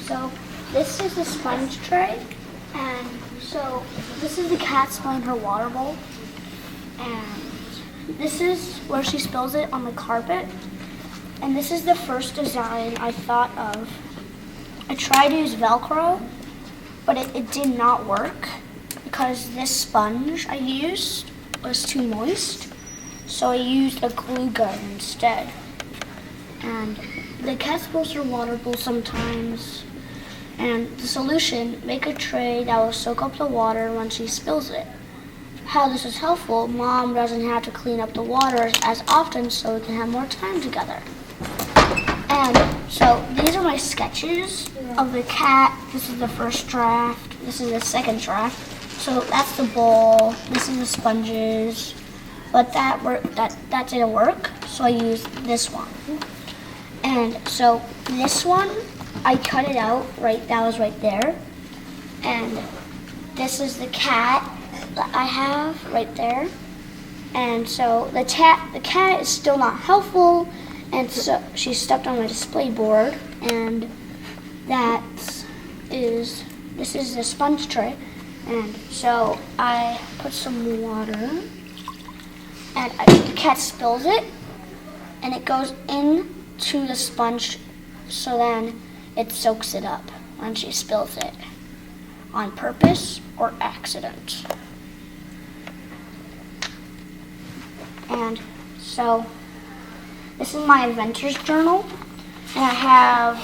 So this is the sponge tray, and so this is the cat spilling her water bowl, and this is where she spills it on the carpet, and this is the first design I thought of. I tried to use Velcro, but it did not work because this sponge I used was too moist, so I used a glue gun instead. And the cat spills her water bowl sometimes, and the solution, make a tray that will soak up the water when she spills it. How this is helpful, Mom doesn't have to clean up the water as often, so we can have more time together. And so these are my sketches of the cat. This is the first draft. This is the second draft. So that's the bowl. This is the sponges. But that didn't work, so I used this one. And so this one, I cut it out, right, that was right there. And this is the cat that I have right there. And so the cat is still not helpful, and so she stepped on my display board, and this is the sponge tray. And so I put some water, and the cat spills it, and it goes into the sponge, so then it soaks it up when she spills it, on purpose or accident. And so this is my adventures journal, and I have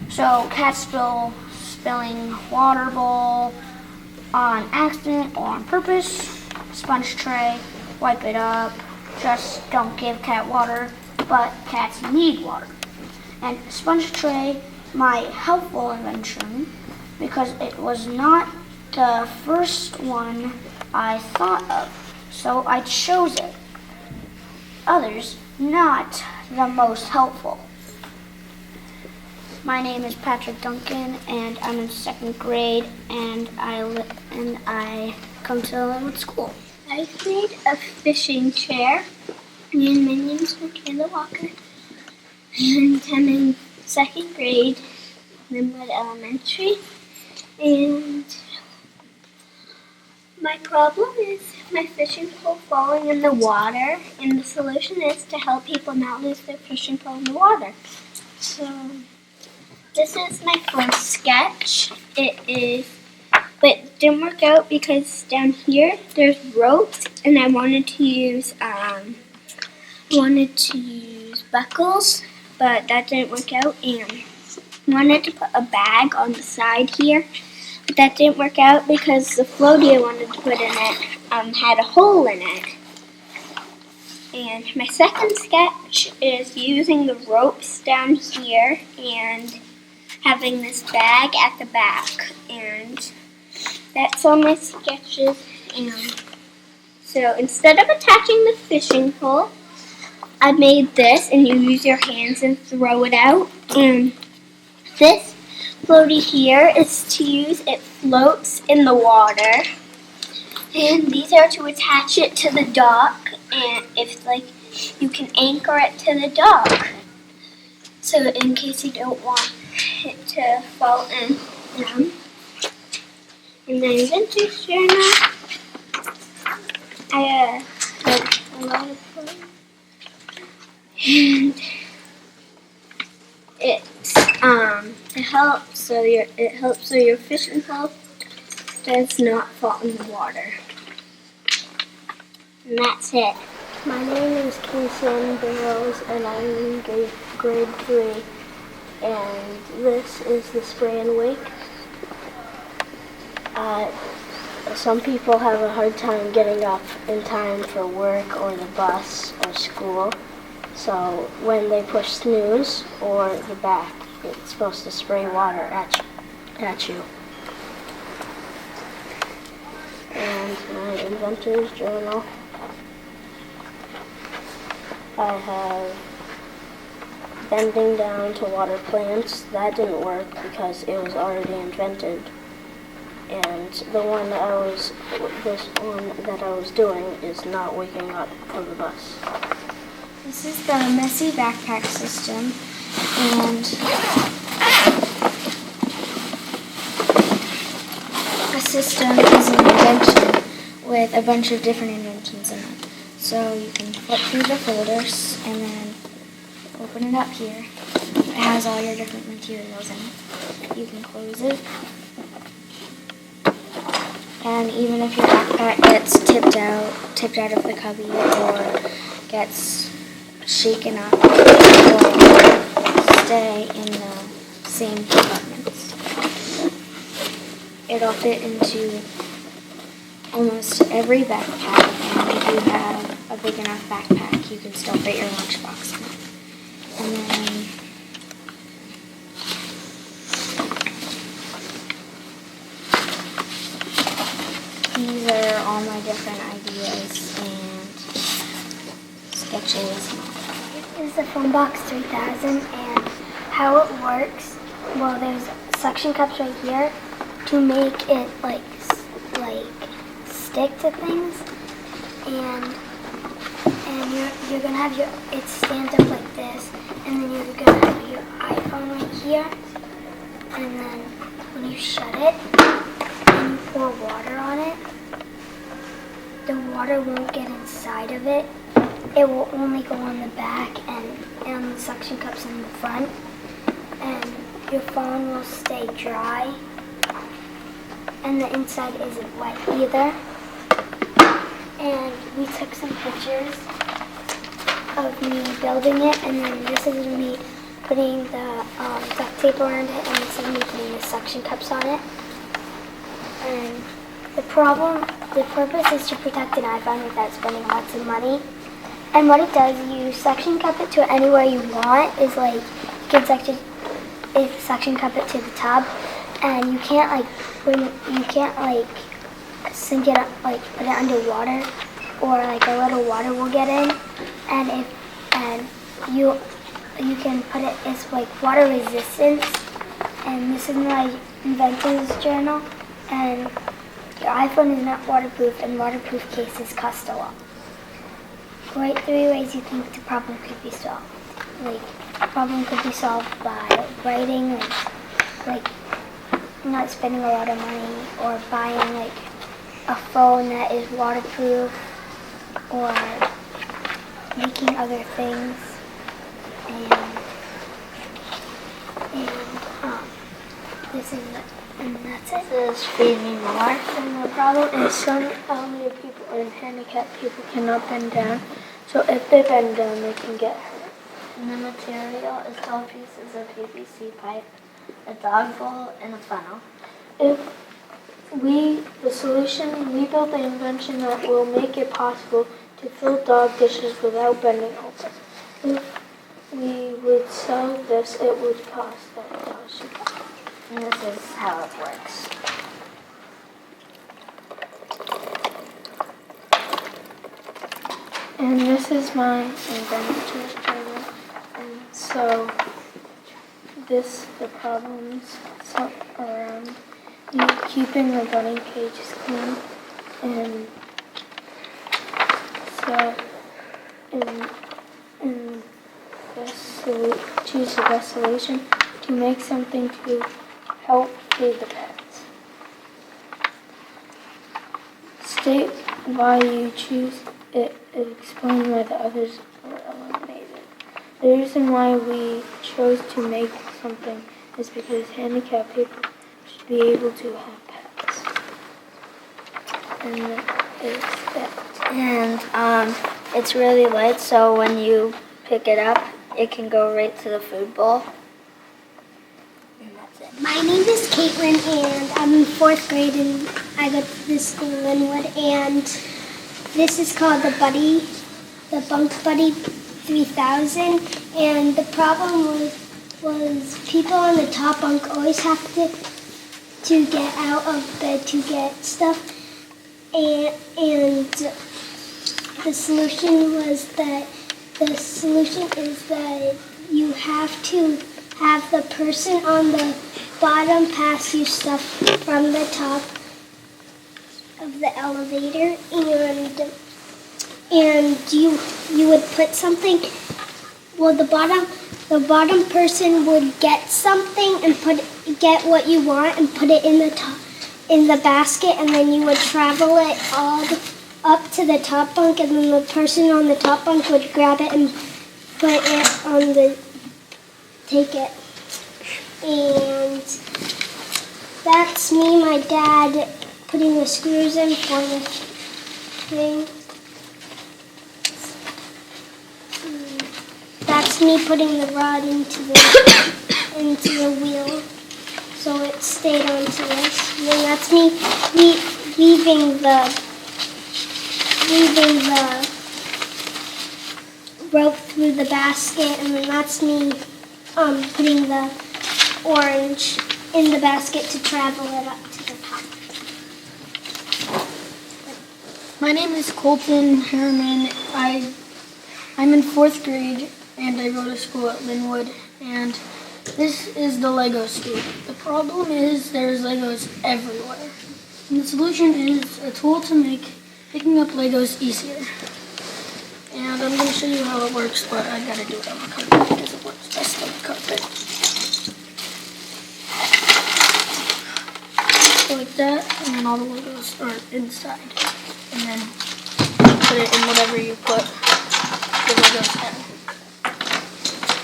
so cat spilling water bowl on accident or on purpose, sponge tray, wipe it up, just don't give cat water, but cats need water. And sponge tray, my helpful invention, because it was not the first one I thought of, so I chose it. Others, not the most helpful. My name is Patrick Duncan, and I'm in second grade, and I come to Lin-Wood School. I made a fishing chair, and my name is Michaela Walker, and I'm in second grade, Lin-Wood Elementary, and my problem is my fishing pole falling in the water, and the solution is to help people not lose their fishing pole in the water. So this is my first sketch. But it didn't work out because down here there's ropes, and I wanted to use buckles, but that didn't work out. And wanted to put a bag on the side here, but that didn't work out because the floaty I wanted to put in it had a hole in it. And my second sketch is using the ropes down here and having this bag at the back. And that's all my sketches. And so instead of attaching the fishing pole, I made this, and you use your hands and throw it out. And this floaty here is to use, it floats in the water. And these are to attach it to the dock, and if you can anchor it to the dock. So in case you don't want it to fall in. And then Invention journal, I have a lot of fun. And it helps so your fishing pole does not fall in the water. And that's it. My name is Casey Barrows, and I'm in grade 3, and this is the spray and wake. Some people have a hard time getting up in time for work or the bus or school, so when they push snooze or the back, it's supposed to spray water at you. And my inventor's journal, I have bending down to water plants. That didn't work because it was already invented. And this one that I was doing is not waking up for the bus. This is the messy backpack system, and system is an invention with a bunch of different inventions in it. So you can flip through the folders and then open it up here. It has all your different materials in it. You can close it. And even if your backpack gets tipped out of the cubby or gets shaken up, it will stay in the same compartments. It'll fit into almost every backpack, and if you have a big enough backpack, you can still fit your lunchbox in it. And then these are all my different ideas and sketches. This is the Phone Box 3000, and how it works, well, there's suction cups right here to make it like stick to things, and you're gonna have it stands up like this, and then you're gonna have your iPhone right here, and then when you shut it and you pour water on it, the water won't get inside of it. It will only go on the back and the suction cups in the front, and your phone will stay dry, and the inside isn't wet either. And we took some pictures of me building it, and then this is me putting the duct tape around it, and this is me putting the suction cups on it. And the purpose is to protect an iPhone without spending lots of money. And what it does, you suction cup it to anywhere you want. Is like you can suction cup it to the tub, and you can't sink it up, like put it underwater, or like a little water will get in. And you can put it, it's like water resistance. And this is my inventor's journal. And your iPhone is not waterproof, and waterproof cases cost a lot. Write 3 ways you think the problem could be solved. Like, the problem could be solved by writing, like not spending a lot of money, or buying like a phone that is waterproof, or making other things, and this is it, and that's it. This is Feed Me More. And the problem is some elderly people and handicapped people cannot bend down, so if they bend down, they can get hurt. And the material is 12 pieces of PVC pipe, a dog bowl, and a funnel. We built the invention that will make it possible to fill dog dishes without bending over. If we would sell this, it would cost $30. And this is how it works. And this is my inventor's journal. And so the problems around you keeping the bunny cages clean. And so in choose the best solution to make something to help feed the pets. State why you choose it and explain why the others were eliminated. The reason why we chose to make something is because handicapped people should be able to have pets. And that is that. And it's really light, so when you pick it up, it can go right to the food bowl. And that's it. My name is Caitlin, and I'm in 4th grade, and I go to this school in Lin-Wood, and this is called the Bunk Buddy 3000, and the problem was people on the top bunk always have to get out of bed to get stuff, and the solution is that you have to have the person on the bottom pass you stuff from the top of the elevator, and you would put something. Well, the bottom person would get something and get what you want and put it in the top in the basket, and then you would travel it all up to the top bunk, and then the person on the top bunk would grab it and put it on the, take it. And that's me, my dad, putting the screws in for the thing. That's me putting the rod into the wheel, so it stayed onto this. And then that's me weaving the rope through the basket, and then that's me putting the orange in the basket to travel it up to the top. My name is Colton Herman. I'm in 4th grade and I go to school at Lin-Wood, and this is the Lego scoop. The problem is there's Legos everywhere. And the solution is a tool to make picking up Legos easier. And I'm going to show you how it works, but I got to do it on the carpet because it works best on the carpet. So like that, and then all the Legos are inside. And then put it in whatever you put the Legos in.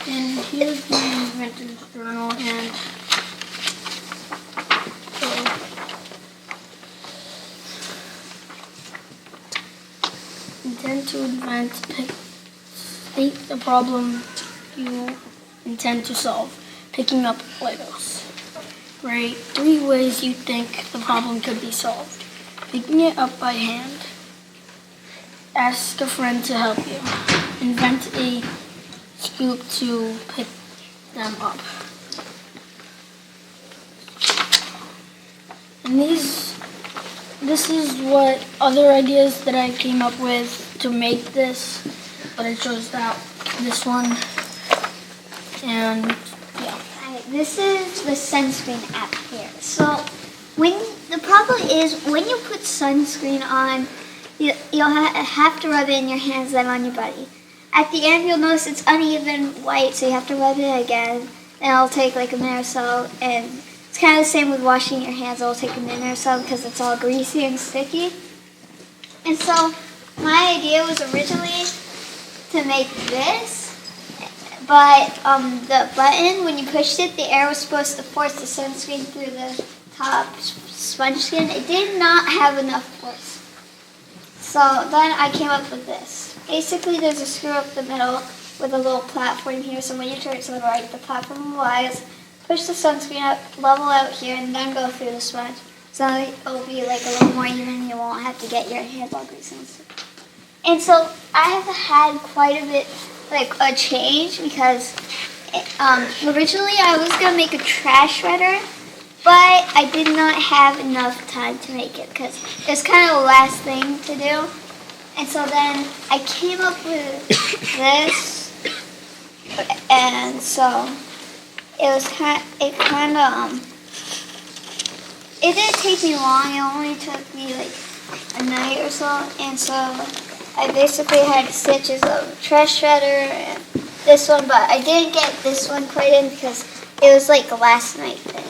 And here's the Invention journal, and so intend to invent, state the problem you intend to solve, picking up Legos. Write 3 ways you think the problem could be solved. Picking it up by hand. Ask a friend to help you. Invent a scoop to pick them up. And this is what other ideas that I came up with to make this, but I chose this one. And yeah. This is the sunscreen app here. So the problem is when you put sunscreen on, you'll have to rub it in your hands then on your body. At the end, you'll notice it's uneven white, so you have to rub it again. And it'll take like a minute or so. And it's kind of the same with washing your hands. It'll take a minute or so because it's all greasy and sticky. And so my idea was originally to make this, but the button, when you pushed it, the air was supposed to force the sunscreen through the top sponge skin. It did not have enough force. So then I came up with this. Basically, there's a screw up the middle with a little platform here. So when you turn it to the right, the platform will rise, push the sunscreen up, level out here, and then go through the sponge. So it'll be like a little more even. You won't have to get your hands all greasy and stuff. And so I have had quite a bit, like a change, because originally I was going to make a trash shredder, but I did not have enough time to make it because it was kind of the last thing to do. And so then I came up with this, and so it didn't take me long. It only took me like a night or so, and so I basically had stitches of trash shredder and this one, but I didn't get this one quite in because it was like a last night thing.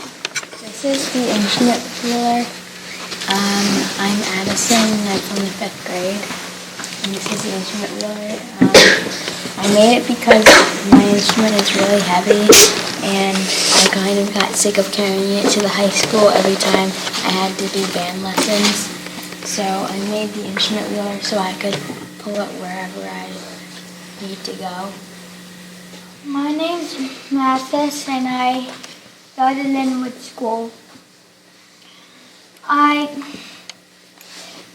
This is the instrument wheeler. I'm Addison, I'm from the 5th grade, and this is the instrument wheeler. I made it because my instrument is really heavy, and I kind of got sick of carrying it to the high school every time I had to do band lessons. So I made the instrument wheeler so I could pull it wherever I need to go. My name's Mathis, and I go to Lin-Wood School. I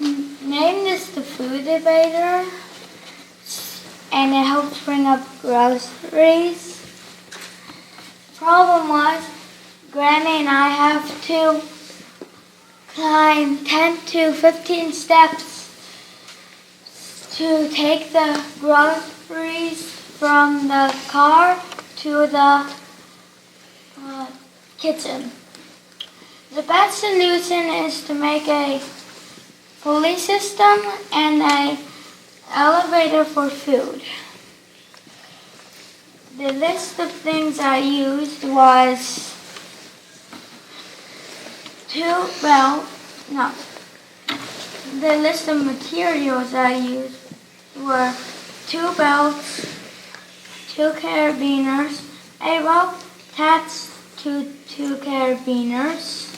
named this the food debater, and it helps bring up groceries. The problem was, Granny and I have to climb 10 to 15 steps to take the groceries from the car to the kitchen. The best solution is to make a pulley system and an elevator for food. The list of things I used was The list of materials I used were 2 belts, 2 carabiners, a rope attached to 2 carabiners.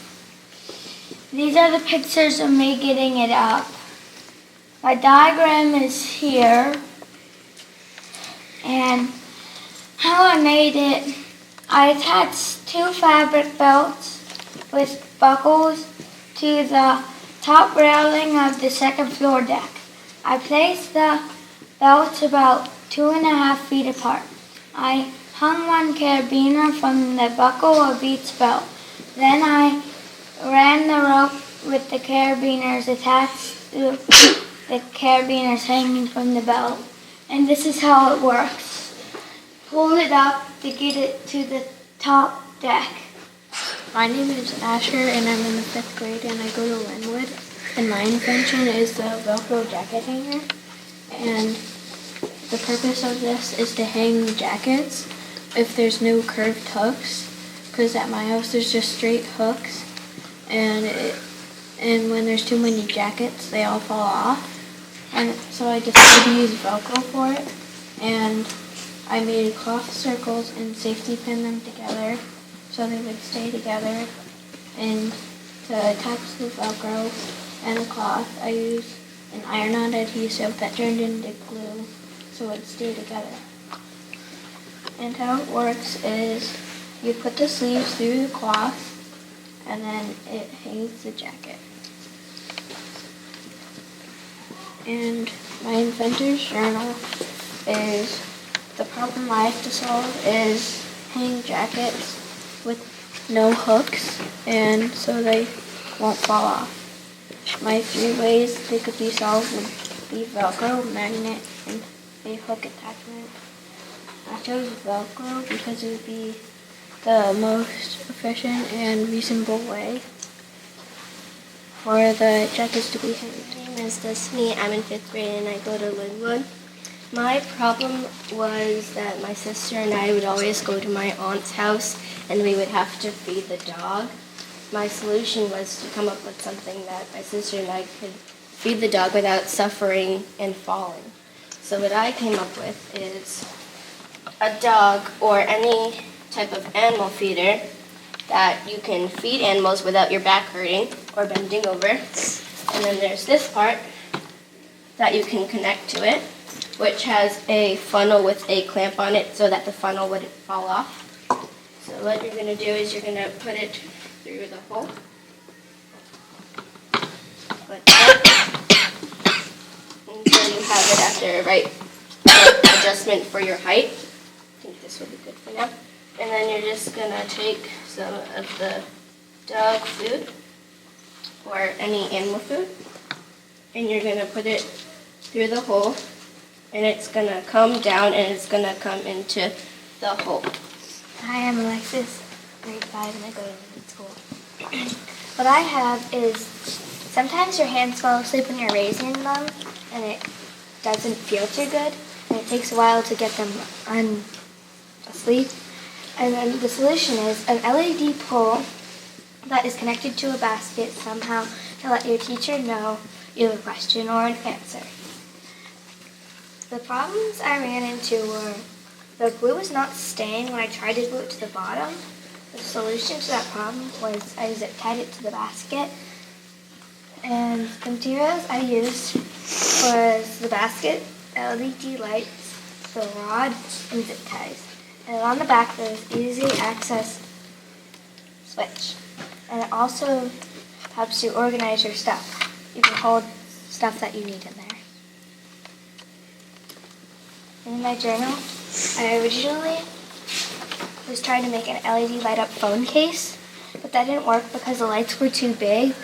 These are the pictures of me getting it up. My diagram is here, and how I made it, I attached 2 fabric belts with buckles to the top railing of the second floor deck. I placed the belts about 2.5 feet apart. I hung 1 carabiner from the buckle of each belt. Then I ran the rope with the carabiners attached to the carabiners hanging from the belt. And this is how it works. Pull it up to get it to the top deck. My name is Asher and I'm in the 5th grade and I go to Lin-Wood. And my invention is the Velcro jacket hanger. And the purpose of this is to hang jackets if there's no curved hooks. Because at my house there's just straight hooks. And when there's too many jackets, they all fall off. And so I decided to use Velcro for it. And I made cloth circles and safety pin them together so they would stay together. And to attach the Velcro and the cloth, I used an iron-on adhesive that turned into glue so it would stay together. And how it works is you put the sleeves through the cloth and then it hangs the jacket. And my inventor's journal is the problem I have to solve is hang jackets with no hooks and so they won't fall off. My 3 ways they could be solved would be Velcro, magnet, and a hook attachment. I chose Velcro because it would be the most efficient and reasonable way for the jackets to be hanged. My name is Destiny. I'm in 5th grade and I go to Lin-Wood. My problem was that my sister and I would always go to my aunt's house and we would have to feed the dog. My solution was to come up with something that my sister and I could feed the dog without suffering and falling. So what I came up with is a dog or any type of animal feeder that you can feed animals without your back hurting or bending over. And then there's this part that you can connect to it, which has a funnel with a clamp on it so that the funnel wouldn't fall off. So what you're going to do is you're going to put it through the hole, like that, until you have it at the right adjustment for your height. I think this will be good for now. And then you're just going to take some of the dog food or any animal food, and you're going to put it through the hole, and it's going to come down and it's going to come into the hole. Hi, I'm Alexis, grade 5, and I go to middle school. What I have is sometimes your hands fall asleep when you're raising them, and it doesn't feel too good, and it takes a while to get them asleep. And then the solution is an LED pole that is connected to a basket somehow to let your teacher know you have a question or an answer. The problems I ran into were the glue was not staying when I tried to glue it to the bottom. The solution to that problem was I zip tied it to the basket. And the materials I used was the basket, LED lights, the rod, and zip ties. And on the back there's easy access switch. And it also helps you organize your stuff. You can hold stuff that you need in there. In my journal, I originally was trying to make an LED light up phone case, but that didn't work because the lights were too big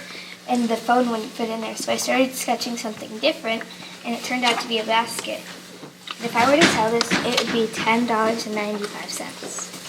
and the phone wouldn't fit in there. So I started sketching something different and it turned out to be a basket. And if I were to sell this, it would be $10.95.